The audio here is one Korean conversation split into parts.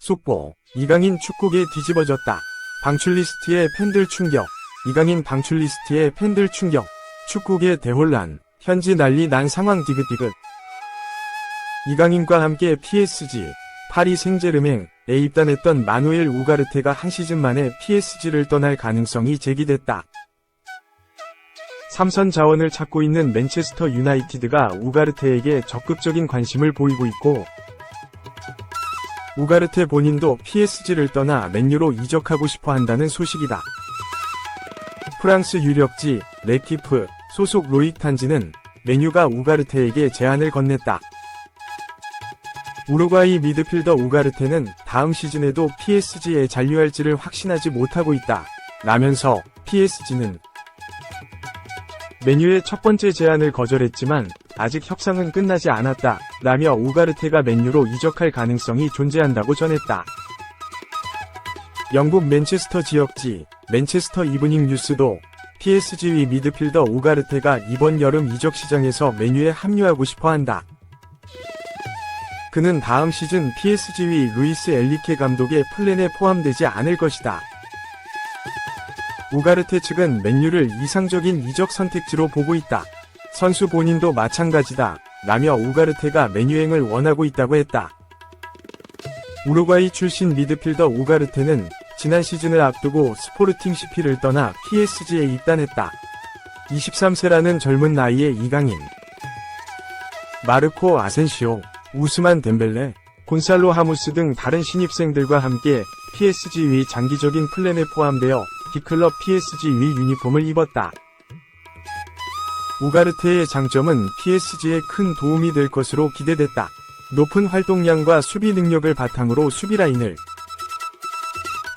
속보, 이강인 축구계 뒤집어졌다. 방출 리스트에 팬들 충격. 이강인 방출 리스트에 팬들 충격. 축구계 대혼란. 현지 난리 난 상황 디귿디귿. 이강인과 함께 PSG, 파리 생제르맹에 입단했던 마누엘 우가르테가 한 시즌 만에 PSG를 떠날 가능성이 제기됐다. 삼선 자원을 찾고 있는 맨체스터 유나이티드가 우가르테에게 적극적인 관심을 보이고 있고, 우가르테 본인도 PSG를 떠나 맨유로 이적하고 싶어 한다는 소식이다. 프랑스 유력지 레키프 소속 로익 탄지는 맨유가 우가르테에게 제안을 건넸다. 우루과이 미드필더 우가르테는 다음 시즌에도 PSG에 잔류할지를 확신하지 못하고 있다. 라면서 PSG는 맨유의 첫 번째 제안을 거절했지만 아직 협상은 끝나지 않았다. 라며 우가르테가 맨유로 이적할 가능성이 존재한다고 전했다. 영국 맨체스터 지역지 맨체스터 이브닝 뉴스도 PSG 위 미드필더 우가르테가 이번 여름 이적 시장에서 맨유에 합류하고 싶어 한다. 그는 다음 시즌 PSG 위 루이스 엘리케 감독의 플랜에 포함되지 않을 것이다. 우가르테 측은 맨유를 이상적인 이적 선택지로 보고 있다. 선수 본인도 마찬가지다. 라며 우가르테가 맨유행을 원하고 있다고 했다. 우루과이 출신 미드필더 우가르테는 지난 시즌을 앞두고 스포르팅 CP를 떠나 PSG에 입단했다. 23세라는 젊은 나이에 이강인, 마르코 아센시오, 우스만 덴벨레, 곤살로 하무스 등 다른 신입생들과 함께 PSG 위 장기적인 플랜에 포함되어 B클럽 PSG 위 유니폼을 입었다. 우가르테의 장점은 PSG에 큰 도움이 될 것으로 기대됐다. 높은 활동량과 수비 능력을 바탕으로 수비 라인을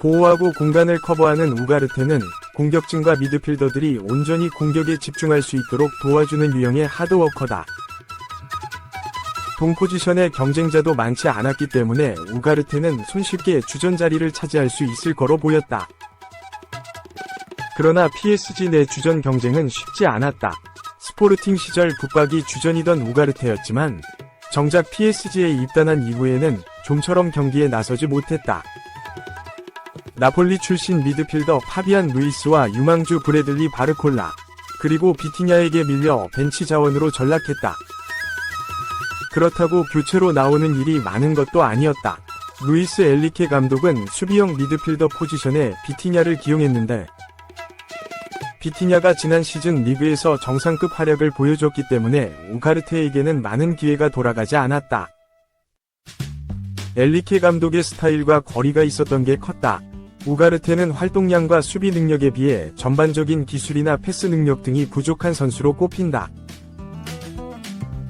보호하고 공간을 커버하는 우가르테는 공격진과 미드필더들이 온전히 공격에 집중할 수 있도록 도와주는 유형의 하드워커다. 동 포지션의 경쟁자도 많지 않았기 때문에 우가르테는 손쉽게 주전 자리를 차지할 수 있을 거로 보였다. 그러나 PSG 내 주전 경쟁은 쉽지 않았다. 스포르팅 시절 붙박이 주전이던 우가르테였지만 정작 PSG에 입단한 이후에는 좀처럼 경기에 나서지 못했다. 나폴리 출신 미드필더 파비안 루이스와 유망주 브래들리 바르콜라, 그리고 비티냐에게 밀려 벤치 자원으로 전락했다. 그렇다고 교체로 나오는 일이 많은 것도 아니었다. 루이스 엘리케 감독은 수비형 미드필더 포지션에 비티냐를 기용했는데 비티냐가 지난 시즌 리그에서 정상급 활약을 보여줬기 때문에 우가르테에게는 많은 기회가 돌아가지 않았다. 엘리케 감독의 스타일과 거리가 있었던 게 컸다. 우가르테는 활동량과 수비 능력에 비해 전반적인 기술이나 패스 능력 등이 부족한 선수로 꼽힌다.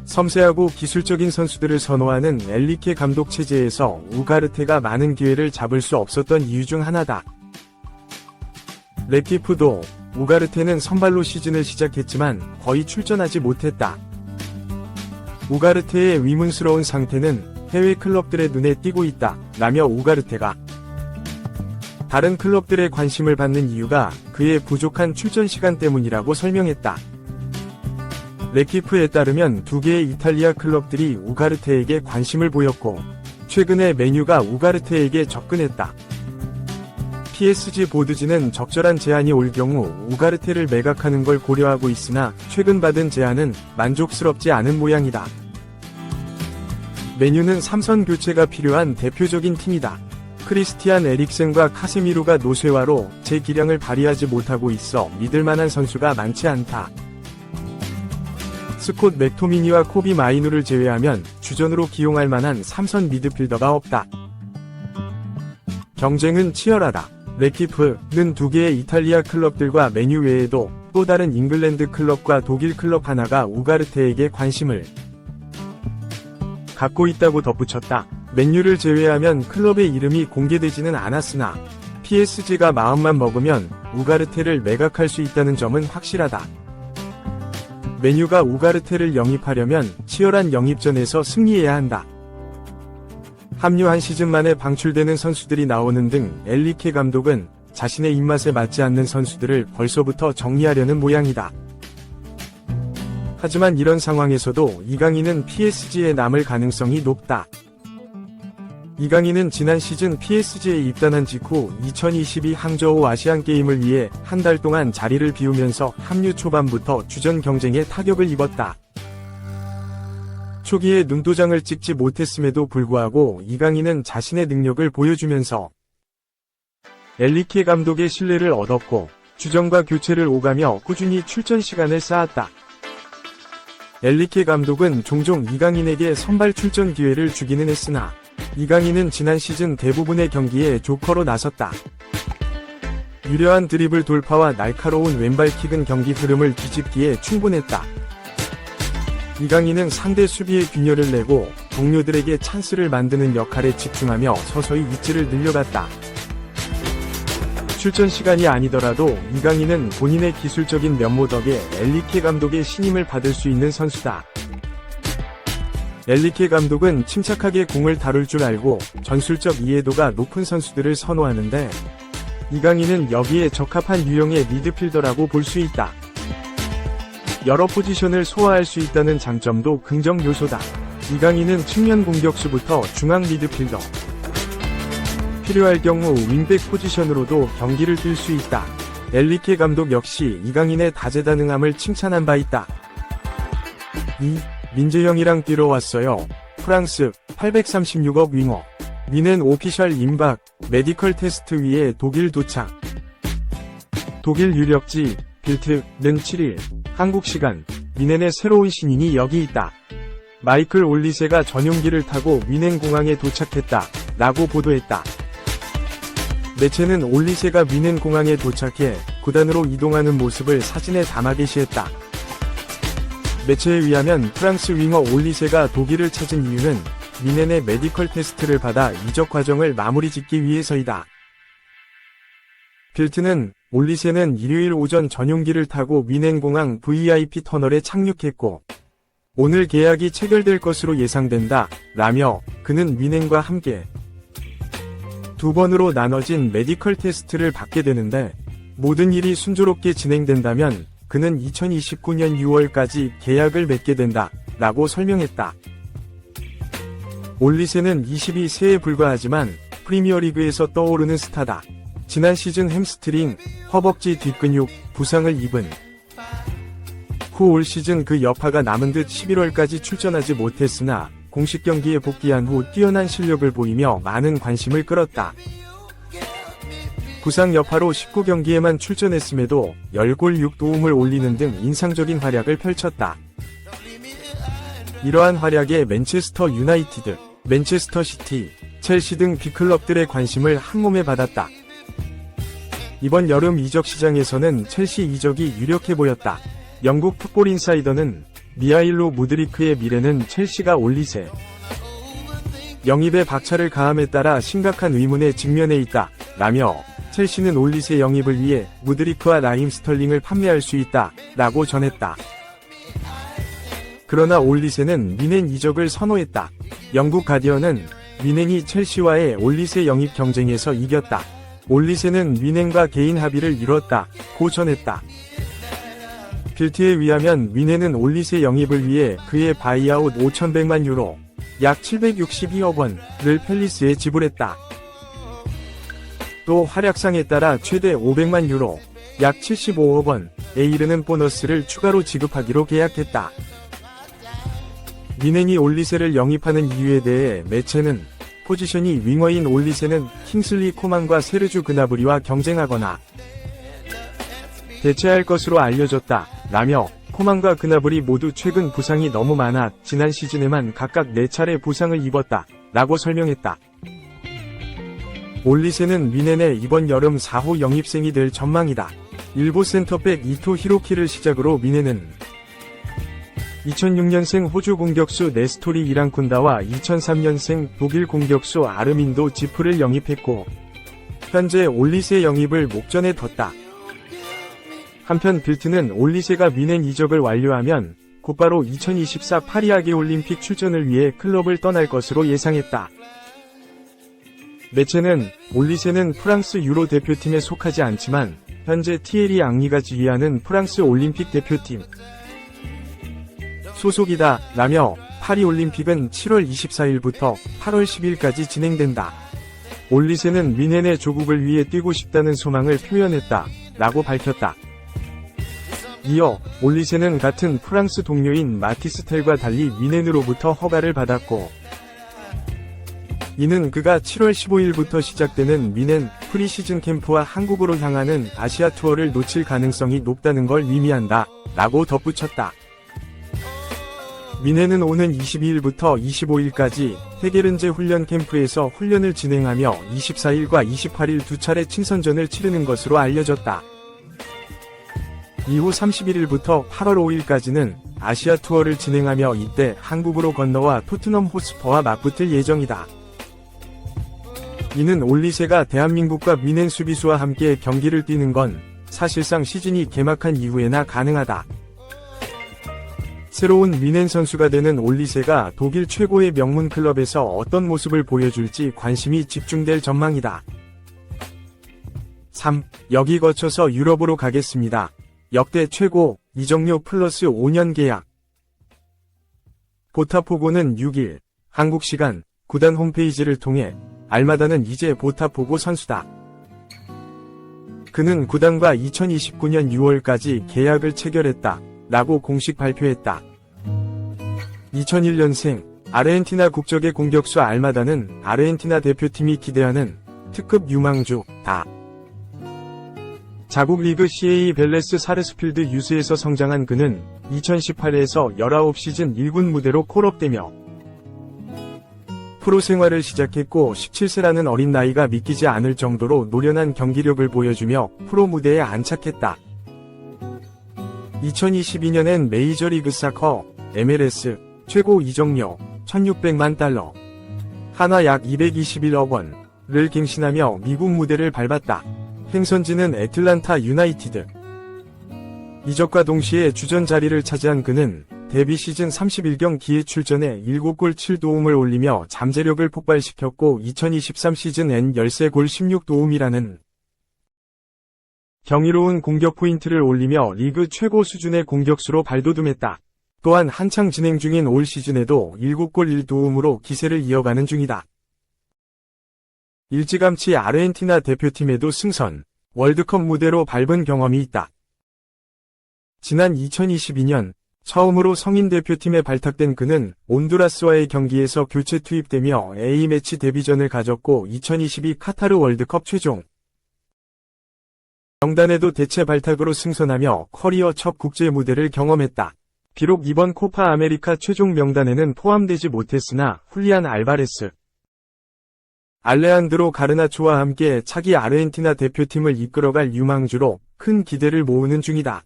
섬세하고 기술적인 선수들을 선호하는 엘리케 감독 체제에서 우가르테가 많은 기회를 잡을 수 없었던 이유 중 하나다. 레키프도 우가르테는 선발로 시즌을 시작했지만 거의 출전하지 못했다. 우가르테의 위문스러운 상태는 해외 클럽들의 눈에 띄고 있다. 라며 우가르테가 다른 클럽들의 관심을 받는 이유가 그의 부족한 출전 시간 때문이라고 설명했다. 레키프에 따르면 두 개의 이탈리아 클럽들이 우가르테에게 관심을 보였고 최근에 맨유가 우가르테에게 접근했다. PSG 보드지는 적절한 제안이 올 경우 우가르테를 매각하는 걸 고려하고 있으나 최근 받은 제안은 만족스럽지 않은 모양이다. 맨유는 삼선 교체가 필요한 대표적인 팀이다. 크리스티안 에릭센과 카세미로가 노쇠화로 제 기량을 발휘하지 못하고 있어 믿을만한 선수가 많지 않다. 스콧 맥토미니와 코비 마이누를 제외하면 주전으로 기용할 만한 삼선 미드필더가 없다. 경쟁은 치열하다. 레키프는 두 개의 이탈리아 클럽들과 맨유 외에도 또 다른 잉글랜드 클럽과 독일 클럽 하나가 우가르테에게 관심을 갖고 있다고 덧붙였다. 맨유를 제외하면 클럽의 이름이 공개되지는 않았으나 PSG가 마음만 먹으면 우가르테를 매각할 수 있다는 점은 확실하다. 맨유가 우가르테를 영입하려면 치열한 영입전에서 승리해야 한다. 합류 한 시즌 만에 방출되는 선수들이 나오는 등 엘리케 감독은 자신의 입맛에 맞지 않는 선수들을 벌써부터 정리하려는 모양이다. 하지만 이런 상황에서도 이강인은 PSG에 남을 가능성이 높다. 이강인은 지난 시즌 PSG에 입단한 직후 2022 항저우 아시안게임을 위해 한 달 동안 자리를 비우면서 합류 초반부터 주전 경쟁에 타격을 입었다. 초기에 눈도장을 찍지 못했음에도 불구하고 이강인은 자신의 능력을 보여주면서 엘리케 감독의 신뢰를 얻었고 주전과 교체를 오가며 꾸준히 출전 시간을 쌓았다. 엘리케 감독은 종종 이강인에게 선발 출전 기회를 주기는 했으나 이강인은 지난 시즌 대부분의 경기에 조커로 나섰다. 유려한 드리블 돌파와 날카로운 왼발킥은 경기 흐름을 뒤집기에 충분했다. 이강인은 상대 수비에 균열을 내고 동료들에게 찬스를 만드는 역할에 집중하며 서서히 위치를 늘려갔다. 출전 시간이 아니더라도 이강인은 본인의 기술적인 면모 덕에 엘리케 감독의 신임을 받을 수 있는 선수다. 엘리케 감독은 침착하게 공을 다룰 줄 알고 전술적 이해도가 높은 선수들을 선호하는데 이강인은 여기에 적합한 유형의 미드필더라고 볼 수 있다. 여러 포지션을 소화할 수 있다는 장점도 긍정 요소다. 이강인은 측면 공격수부터 중앙 미드필더, 필요할 경우 윙백 포지션으로도 경기를 뛸 수 있다. 엘리케 감독 역시 이강인의 다재다능함을 칭찬한 바 있다. 민재형이랑 뛰러 왔어요. 프랑스 836억 윙어. 미넨 오피셜 임박, 메디컬 테스트 위에 독일 도착. 독일 유력지 빌트는 7일 한국 시간 미넨의 새로운 신인이 여기 있다. 마이클 올리세가 전용기를 타고 미넨 공항에 도착했다. 라고 보도했다. 매체는 올리세가 미넨 공항에 도착해 구단으로 이동하는 모습을 사진에 담아 게시했다. 매체에 의하면 프랑스 윙어 올리세가 독일을 찾은 이유는 미넨의 메디컬 테스트를 받아 이적 과정을 마무리 짓기 위해서이다. 빌트는 올리세는 일요일 오전 전용기를 타고 미넨 공항 VIP 터널에 착륙했고 오늘 계약이 체결될 것으로 예상된다. 라며 그는 미넨과 함께 두 번으로 나눠진 메디컬 테스트를 받게 되는데 모든 일이 순조롭게 진행된다면 그는 2029년 6월까지 계약을 맺게 된다. 라고 설명했다. 올리세는 22세에 불과하지만 프리미어리그에서 떠오르는 스타다. 지난 시즌 햄스트링, 허벅지 뒷근육 부상을 입은 후 올 시즌 그 여파가 남은 듯 11월까지 출전하지 못했으나 공식 경기에 복귀한 후 뛰어난 실력을 보이며 많은 관심을 끌었다. 부상 여파로 19경기에만 출전했음에도 10골 6도움을 올리는 등 인상적인 활약을 펼쳤다. 이러한 활약에 맨체스터 유나이티드, 맨체스터 시티, 첼시 등 빅클럽들의 관심을 한몸에 받았다. 이번 여름 이적 시장에서는 첼시 이적이 유력해 보였다. 영국 풋볼 인사이더는 미하일로 무드리크의 미래는 첼시가 올리세 영입에 박차를 가함에 따라 심각한 의문에 직면해 있다. 라며 첼시는 올리세 영입을 위해 무드리크와 라힘 스털링을 판매할 수 있다. 라고 전했다. 그러나 올리세는 미넨 이적을 선호했다. 영국 가디언은 미넨이 첼시와의 올리세 영입 경쟁에서 이겼다. 올리세는 미넨과 개인 합의를 이뤘다. 고 전했다. 빌트에 의하면 미넨은 올리세 영입을 위해 그의 바이아웃 5,100만 유로, 약 762억 원을 팰리스에 지불했다. 또 활약상에 따라 최대 500만 유로, 약 75억 원에 이르는 보너스를 추가로 지급하기로 계약했다. 미넨이 올리세를 영입하는 이유에 대해 매체는 포지션이 윙어인 올리세는 킹슬리 코만과 세르주 그나브리와 경쟁하거나 대체할 것으로 알려졌다. 라며 코만과 그나브리 모두 최근 부상이 너무 많아 지난 시즌에만 각각 4차례 부상을 입었다. 라고 설명했다. 올리세는 미넨의 이번 여름 4호 영입생이 될 전망이다. 일부 센터백 이토 히로키를 시작으로 미넨은 2006년생 호주 공격수 네스토리 이랑쿤다와 2003년생 독일 공격수 아르민도 지프를 영입했고 현재 올리세 영입을 목전에 뒀다. 한편 빌트는 올리세가 미넨 이적을 완료하면 곧바로 2024 파리 아기올림픽 출전을 위해 클럽을 떠날 것으로 예상했다. 매체는 올리세는 프랑스 유로 대표팀에 속하지 않지만 현재 티에리 앙리가 지휘하는 프랑스 올림픽 대표팀 소속이다. 라며 파리올림픽은 7월 24일부터 8월 10일까지 진행된다. 올리세는 미넨의 조국을 위해 뛰고 싶다는 소망을 표현했다. 라고 밝혔다. 이어 올리세는 같은 프랑스 동료인 마티스텔과 달리 미넨으로부터 허가를 받았고, 이는 그가 7월 15일부터 시작되는 미넨 프리시즌 캠프와 한국으로 향하는 아시아 투어를 놓칠 가능성이 높다는 걸 의미한다. 라고 덧붙였다. 미넨은 오는 22일부터 25일까지 헤게른제 훈련 캠프에서 훈련을 진행하며 24일과 28일 두 차례 친선전을 치르는 것으로 알려졌다. 이후 31일부터 8월 5일까지는 아시아 투어를 진행하며 이때 한국으로 건너와 토트넘 호스퍼와 맞붙을 예정이다. 이는 올리세가 대한민국과 미넨 수비수와 함께 경기를 뛰는 건 사실상 시즌이 개막한 이후에나 가능하다. 새로운 미넨 선수가 되는 올리세가 독일 최고의 명문 클럽에서 어떤 모습을 보여줄지 관심이 집중될 전망이다. 3. 여기 거쳐서 유럽으로 가겠습니다. 역대 최고, 이정료 플러스 5년 계약. 보타포고는 6일, 한국 시간, 구단 홈페이지를 통해 알마다는 이제 보타포고 선수다. 그는 구단과 2029년 6월까지 계약을 체결했다. 라고 공식 발표했다. 2001년생, 아르헨티나 국적의 공격수 알마다는 아르헨티나 대표팀이 기대하는 특급 유망주다. 자국 리그 CA 벨레스 사르스필드 유스에서 성장한 그는 2018에서 19시즌 1군 무대로 콜업되며 프로 생활을 시작했고 17세라는 어린 나이가 믿기지 않을 정도로 노련한 경기력을 보여주며 프로 무대에 안착했다. 2022년엔 메이저리그 사커, MLS, 최고 이적료 1,600만 달러, 한화 약 221억 원을 갱신하며 미국 무대를 밟았다. 행선지는 애틀란타 유나이티드. 이적과 동시에 주전 자리를 차지한 그는 데뷔 시즌 31경기에 출전해 7골 7도움을 올리며 잠재력을 폭발시켰고 2023 시즌엔 13골 16도움이라는 경이로운 공격 포인트를 올리며 리그 최고 수준의 공격수로 발돋움했다. 또한 한창 진행 중인 올 시즌에도 7골 1도움으로 기세를 이어가는 중이다. 일찌감치 아르헨티나 대표팀에도 승선, 월드컵 무대로 밟은 경험이 있다. 지난 2022년 처음으로 성인 대표팀에 발탁된 그는 온두라스와의 경기에서 교체 투입되며 A매치 데뷔전을 가졌고 2022 카타르 월드컵 최종 명단에도 대체 발탁으로 승선하며 커리어 첫 국제 무대를 경험했다. 비록 이번 코파 아메리카 최종 명단에는 포함되지 못했으나 훌리안 알바레스, 알레한드로 가르나초와 함께 차기 아르헨티나 대표팀을 이끌어갈 유망주로 큰 기대를 모으는 중이다.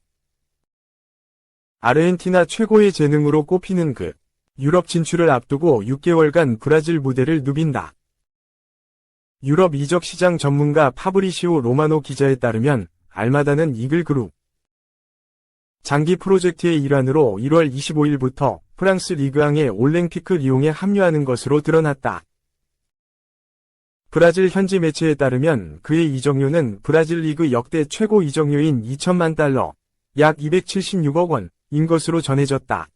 아르헨티나 최고의 재능으로 꼽히는 그, 유럽 진출을 앞두고 6개월간 브라질 무대를 누빈다. 유럽 이적 시장 전문가 파브리시오 로마노 기자에 따르면 알마다는 이글그룹 장기 프로젝트의 일환으로 1월 25일부터 프랑스 리그앙의 올랭피크 리옹에 합류하는 것으로 드러났다. 브라질 현지 매체에 따르면 그의 이적료는 브라질 리그 역대 최고 이적료인 2천만 달러, 약 276억 원인 것으로 전해졌다.